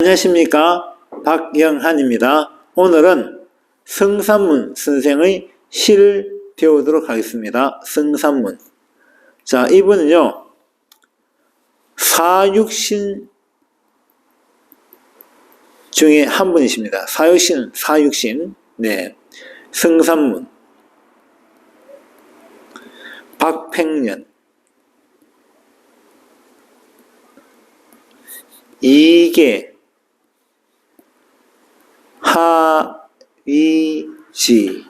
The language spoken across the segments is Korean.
안녕하십니까, 박영한입니다. 오늘은 성산문 선생의 시를 배우도록 하겠습니다. 성산문. 자, 이분은요 사육신 중에 한 분이십니다. 사육신. 네, 성산문. 박팽년, 이계, 하위지,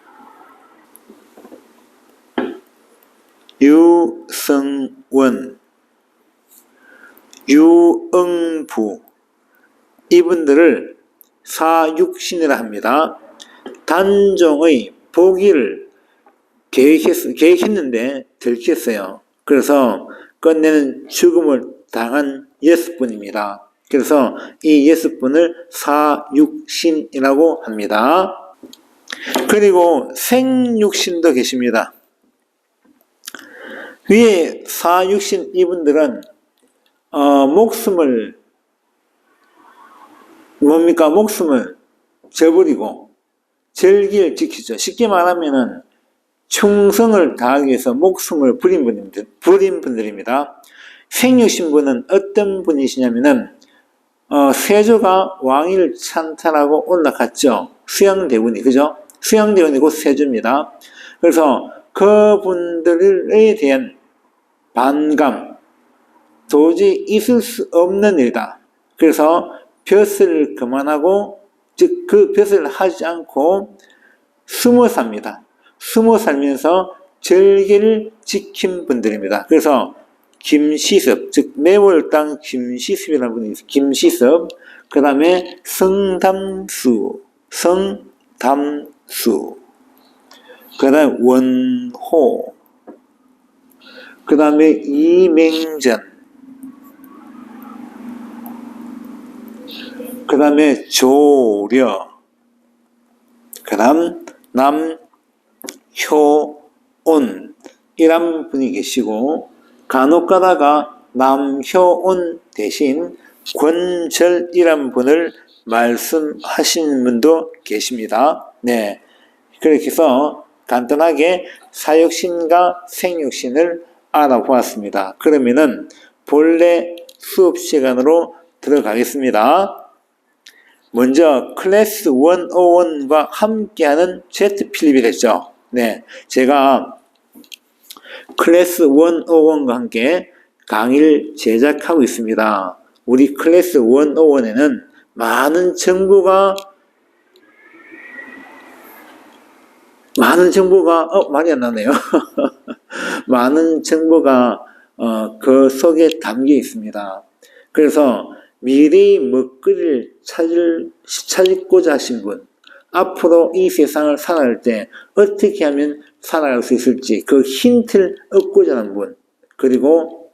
유성원, 유응부, 이분들을 사육신이라 합니다. 단종의 복위를 계획했는데 들켰어요. 그래서 끝내는 죽음을 당한 6분입니다. 그래서 이 6분을 사육신이라고 합니다. 그리고 생육신도 계십니다. 위에 사육신 이분들은 목숨을 저버리고 절기를 지키죠. 쉽게 말하면은 충성을 다하기 위해서 목숨을 부린 분들입니다. 생육신분은 어떤 분이시냐면은 세조가 왕위를 찬탈하고 올라갔죠. 수양대군이, 그죠? 수양대군이 곧 세조입니다. 그래서 그분들에 대한 반감, 도저히 있을 수 없는 일이다. 그래서 벼슬을 그만하고, 즉 그 벼슬을 하지 않고 숨어 삽니다. 숨어 살면서 절개를 지킨 분들입니다. 그래서 김시섭, 즉 매월당 김시섭이라는 분이 있어요. 김시섭. 그 다음에 성담수, 그 다음에 원호, 그 다음에 이맹전, 그 다음에 조려, 그 다음 남효온, 이란 분이 계시고, 간혹 가다가 남효온 대신 권절이란 분을 말씀하시는 분도 계십니다. 네, 그렇게 해서 간단하게 사육신과 생육신을 알아보았습니다. 그러면은 본래 수업 시간으로 들어가겠습니다. 먼저 클래스 101과 함께하는 Z 필립이 됐죠. 네, 제가 클래스 101과 함께 강의를 제작하고 있습니다. 우리 클래스 101에는 많은 정보가 말이 안 나네요. 많은 정보가 그 속에 담겨 있습니다. 그래서 미래의 먹거리를 찾고자 하신 분, 앞으로 이 세상을 살아갈 때 어떻게 하면 살아갈 수 있을지 그 힌트를 얻고자 하는 분, 그리고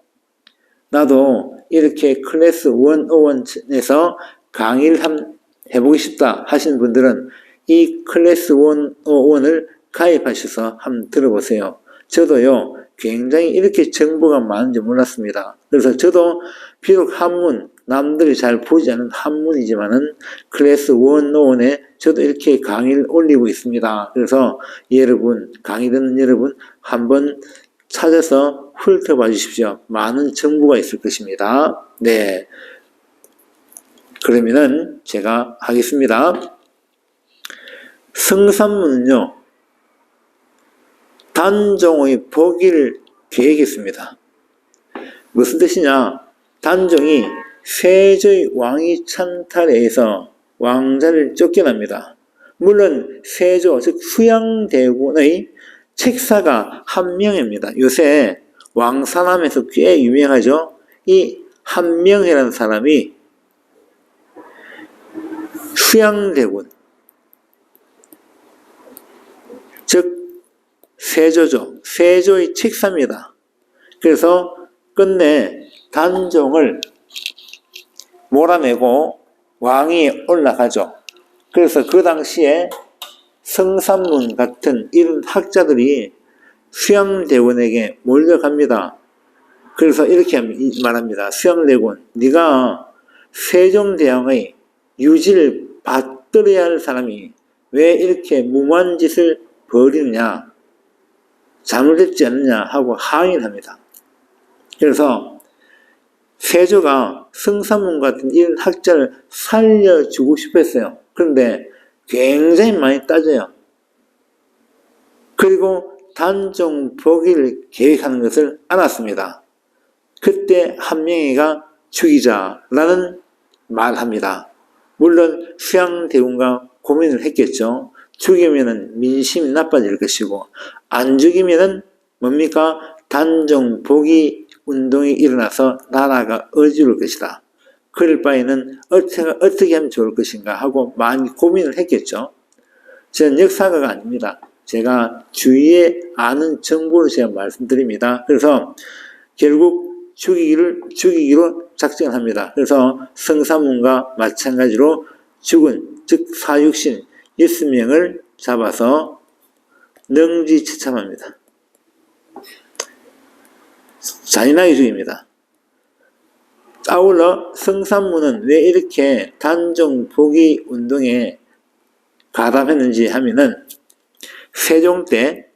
나도 이렇게 클래스 101에서 강의를 해보고 싶다 하시는 분들은 이 클래스 101을 가입하셔서 한번 들어보세요. 저도요 굉장히 이렇게 정보가 많은지 몰랐습니다. 그래서 저도 비록 한문, 남들이 잘 보지 않는 한문이지만은 클래스 101에 저도 이렇게 강의를 올리고 있습니다. 그래서 여러분, 강의 듣는 여러분 한번 찾아서 훑어봐 주십시오. 많은 정보가 있을 것입니다. 네, 그러면은 제가 하겠습니다. 성산문은요 단종의 복위를 계획했습니다. 무슨 뜻이냐? 단종이 세조의 왕위 찬탈에 의해서 왕자를 쫓겨납니다. 물론 세조, 즉 수양대군의 책사가 한명회입니다. 요새 왕사남에서 꽤 유명하죠. 이 한명회라는 사람이 수양대군, 즉 세조죠. 세조의 책사입니다. 그래서 끝내 단종을 몰아내고 왕위에 올라가죠. 그래서 그 당시에 성산문 같은 이런 학자들이 수양대군에게 몰려갑니다. 그래서 이렇게 말합니다. 수양대군, 네가 세종대왕의 유지를 받들어야 할 사람이 왜 이렇게 무모한 짓을 벌이느냐, 잘못됐지 않느냐 하고 항의를 합니다. 그래서 세조가 성삼문 같은 이런 학자를 살려주고 싶었어요. 그런데 굉장히 많이 따져요. 그리고 단종 복위를 계획하는 것을 알았습니다. 그때 한명회가 죽이자라는 말합니다. 물론 수양대군과 고민을 했겠죠. 죽이면은 민심이 나빠질 것이고 안 죽이면은 뭡니까? 단종 복위 운동이 일어나서 나라가 어지러울 것이다. 그럴 바에는 어떻게 하면 좋을 것인가 하고 많이 고민을 했겠죠. 저는 역사가가 아닙니다. 제가 주위에 아는 정보를 제가 말씀드립니다. 그래서 결국 죽이기로 작정합니다. 그래서 성삼문과 마찬가지로 죽은, 즉 사육신 6명을 잡아서 능지처참합니다. 잔인하게 죽입니다. 아울러 성삼문은 왜 이렇게 단종 복위 운동에 가담했는지 하면은 세종 때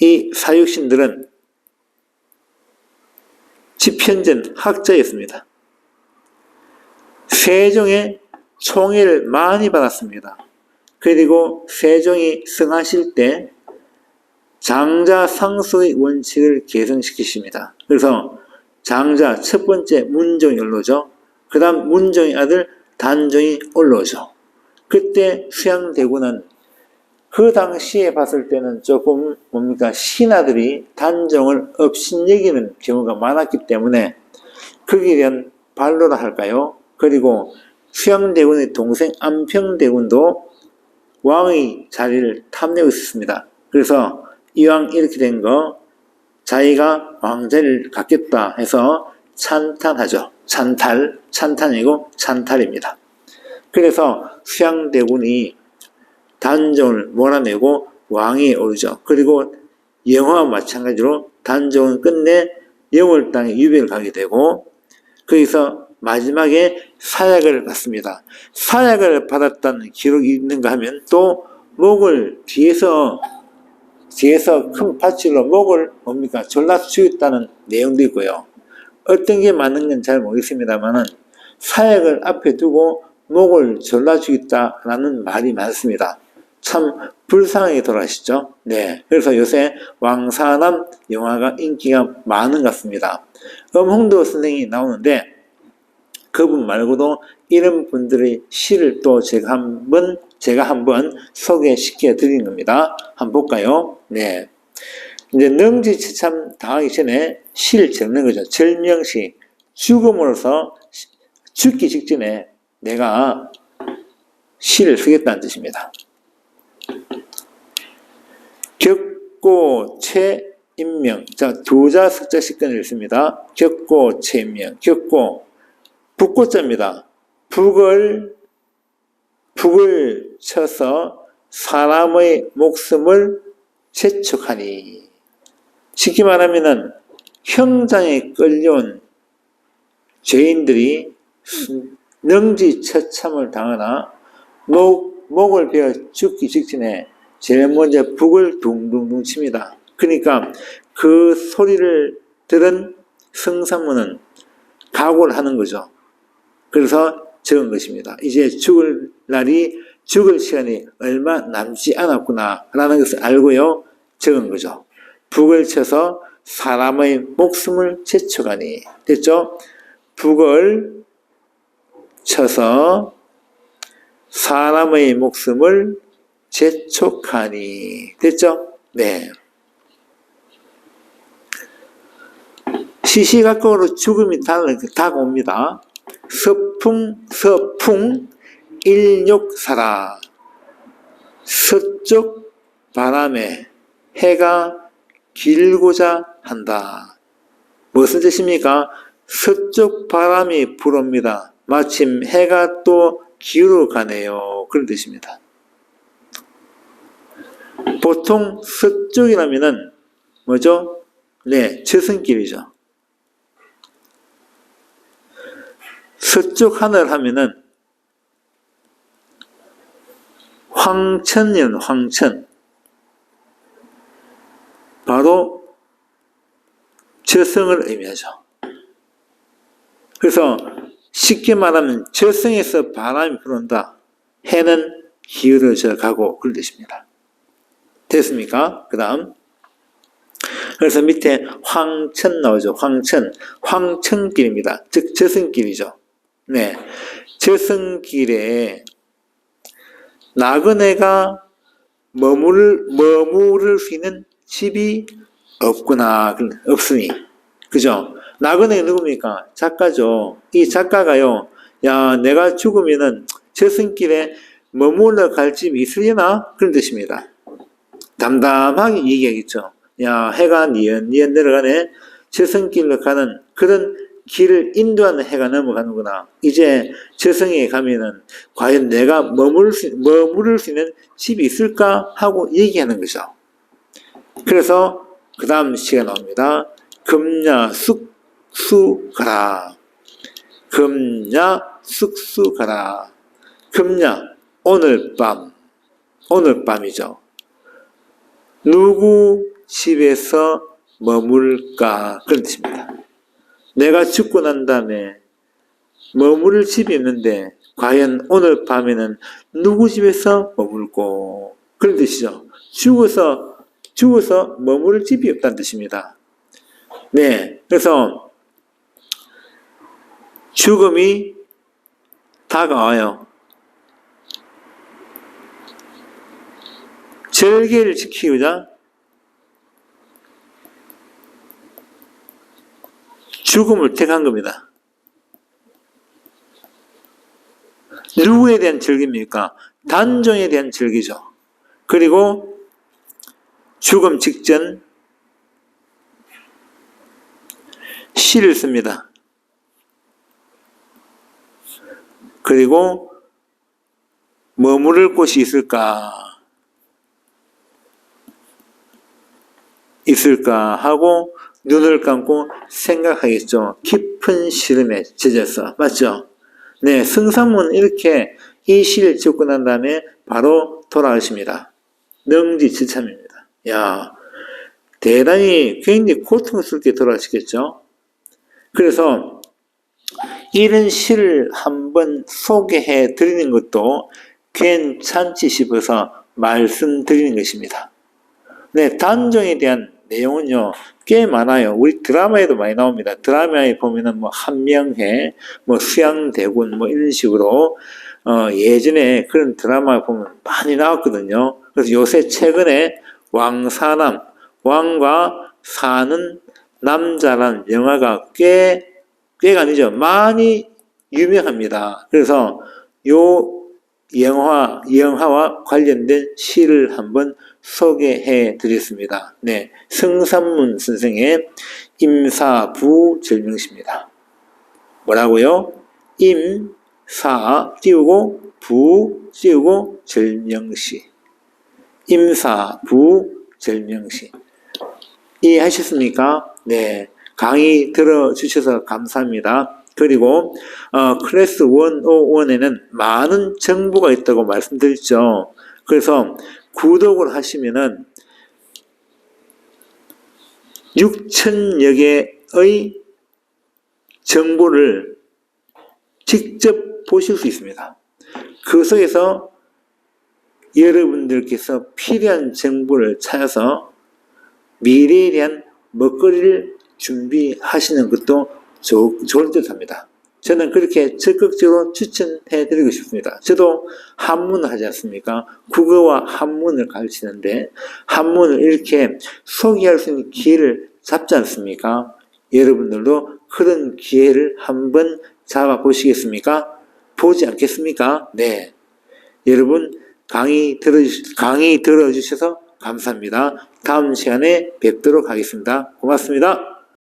이 사육신들은 집현전 학자였습니다. 세종의 총애를 많이 받았습니다. 그리고 세종이 승하실 때 장자 상소의 원칙을 개성시키십니다. 그래서 장자 첫 번째 문종이 올라오죠. 그 다음 문종의 아들 단종이 올라오죠. 그때 수양대군은 그 당시에 봤을 때는 조금 뭡니까 신하들이 단종을 업신여기는 경우가 많았기 때문에 거기에 대한 반로라 할까요? 그리고 수양대군의 동생 안평대군도 왕의 자리를 탐내고 있었습니다. 그래서 이왕 이렇게 된 거 자기가 왕자리를 갖겠다 해서 찬탄하죠. 찬탄이고 찬탈입니다. 그래서 수양대군이 단종을 몰아내고 왕위에 오르죠. 그리고 영화와 마찬가지로 단종은 끝내 영월 땅에 유배를 가게 되고 거기서 마지막에 사약을 받습니다. 사약을 받았다는 기록이 있는가 하면 또 목을 뒤에서 큰 밧줄로 목을 뭡니까 졸라서 죽였다는 내용도 있고요. 어떤 게 맞는 건 잘 모르겠습니다만은 사약을 앞에 두고 목을 졸라 죽였다라는 말이 많습니다. 참 불쌍하게 돌아가시죠. 네, 그래서 요새 왕사남 영화가 인기가 많은 것 같습니다. 엄홍도 선생이 나오는데 그분 말고도 이런 분들의 시를 또 제가 한번 소개시켜 드린 겁니다. 한번 볼까요? 네. 이제 능지처참 당하기 전에 시를 적는 거죠. 절명시. 죽음으로써 죽기 직전에 내가 시를 쓰겠다는 뜻입니다. 격고 최인명. 자, 두자 석자씩 끊어 읽습니다. 격고 최인명. 격고. 북고자입니다. 북을 쳐서 사람의 목숨을 재촉하니. 쉽게 말하면은 형장에 끌려온 죄인들이 능지처참을 당하나 목을 베어 죽기 직전에 제일 먼저 북을 둥둥둥 칩니다. 그러니까 그 소리를 들은 성삼문은 각오를 하는 거죠. 그래서 적은 것입니다. 이제 죽을 시간이 얼마 남지 않았구나 라는 것을 알고요 적은 거죠. 북을 쳐서 사람의 목숨을 재촉하니. 됐죠? 북을 쳐서 사람의 목숨을 재촉하니. 됐죠? 네. 시시각각으로 죽음이 다가옵니다. 서풍 일욕사라. 서쪽 바람에 해가 길고자 한다. 무슨 뜻입니까? 서쪽 바람이 불어옵니다. 마침 해가 또 기울어 가네요. 그런 뜻입니다. 보통 서쪽이라면은 뭐죠? 네, 저승길이죠. 서쪽 하늘 하면은 황천이는 황천. 바로 저승을 의미하죠. 그래서 쉽게 말하면 저승에서 바람이 불어온다. 해는 기울어져 가고 그런 뜻입니다. 됐습니까? 그 다음. 그래서 밑에 황천 나오죠. 황천. 황천길입니다. 즉, 저승길이죠. 네. 저승길에 나그네가 머무를 수 있는 집이 없구나. 없으니. 그죠? 나그네가 누굽니까? 작가죠. 이 작가가요, 야, 내가 죽으면은 저승길에 머물러 갈 집이 있으려나? 그런 뜻입니다. 담담하게 얘기하겠죠. 야, 해가 니은 내려가네. 저승길로 가는 그런 길을 인도하는 해가 넘어가는구나. 이제 저승에 가면은 과연 내가 머무를 수 있는 집이 있을까? 하고 얘기하는 거죠. 그래서 그 다음 시가 나옵니다. 금야 숙수 가라. 금야 숙수 가라. 금야, 오늘 밤이죠. 누구 집에서 머물까? 그런 뜻입니다. 내가 죽고 난 다음에 머무를 집이 있는데 과연 오늘 밤에는 누구 집에서 머물고? 그런 뜻이죠. 죽어서 머무를 집이 없다는 뜻입니다. 네, 그래서 죽음이 다가와요. 절개를 지키고자 죽음을 택한 겁니다. 누구에 대한 절기입니까? 단종에 대한 절기죠. 그리고 죽음 직전 시를 씁니다. 그리고 머무를 곳이 있을까 하고 눈을 감고 생각하겠죠. 깊은 시름에 젖어서. 맞죠? 네, 승산문은 이렇게 이 시를 찍고 난 다음에 바로 돌아가십니다. 능지지참입니다. 야, 대단히 굉장히 고통스럽게 돌아가시겠죠? 그래서 이런 시를 한번 소개해 드리는 것도 괜찮지 싶어서 말씀드리는 것입니다. 네, 단종에 대한 내용은요, 꽤 많아요. 우리 드라마에도 많이 나옵니다. 드라마에 보면은 뭐 한명회, 뭐 수양대군, 뭐 이런 식으로, 예전에 그런 드라마 보면 많이 나왔거든요. 그래서 요새 최근에 왕사남, 왕과 사는 남자란 영화가 꽤가 아니죠. 많이 유명합니다. 그래서 요 영화와 관련된 시를 한번 소개해 드렸습니다. 네, 승산문 선생의 임사부절명시입니다. 뭐라고요? 임사 띄우고 부 띄우고 절명시. 임사부절명시. 이해하셨습니까? 네, 강의 들어주셔서 감사합니다. 그리고 클래스 101에는 많은 정보가 있다고 말씀드렸죠. 그래서 구독을 하시면은 6,000여 개의 정보를 직접 보실 수 있습니다. 그 속에서 여러분들께서 필요한 정보를 찾아서 미래에 대한 먹거리를 준비하시는 것도 좋을 듯 합니다. 저는 그렇게 적극적으로 추천해 드리고 싶습니다. 저도 한문을 하지 않습니까? 국어와 한문을 가르치는데 한문을 이렇게 소개할 수 있는 기회를 잡지 않습니까? 여러분들도 그런 기회를 한번 잡아보시겠습니까? 보지 않겠습니까? 네. 여러분 강의 들어주셔서 감사합니다. 다음 시간에 뵙도록 하겠습니다. 고맙습니다.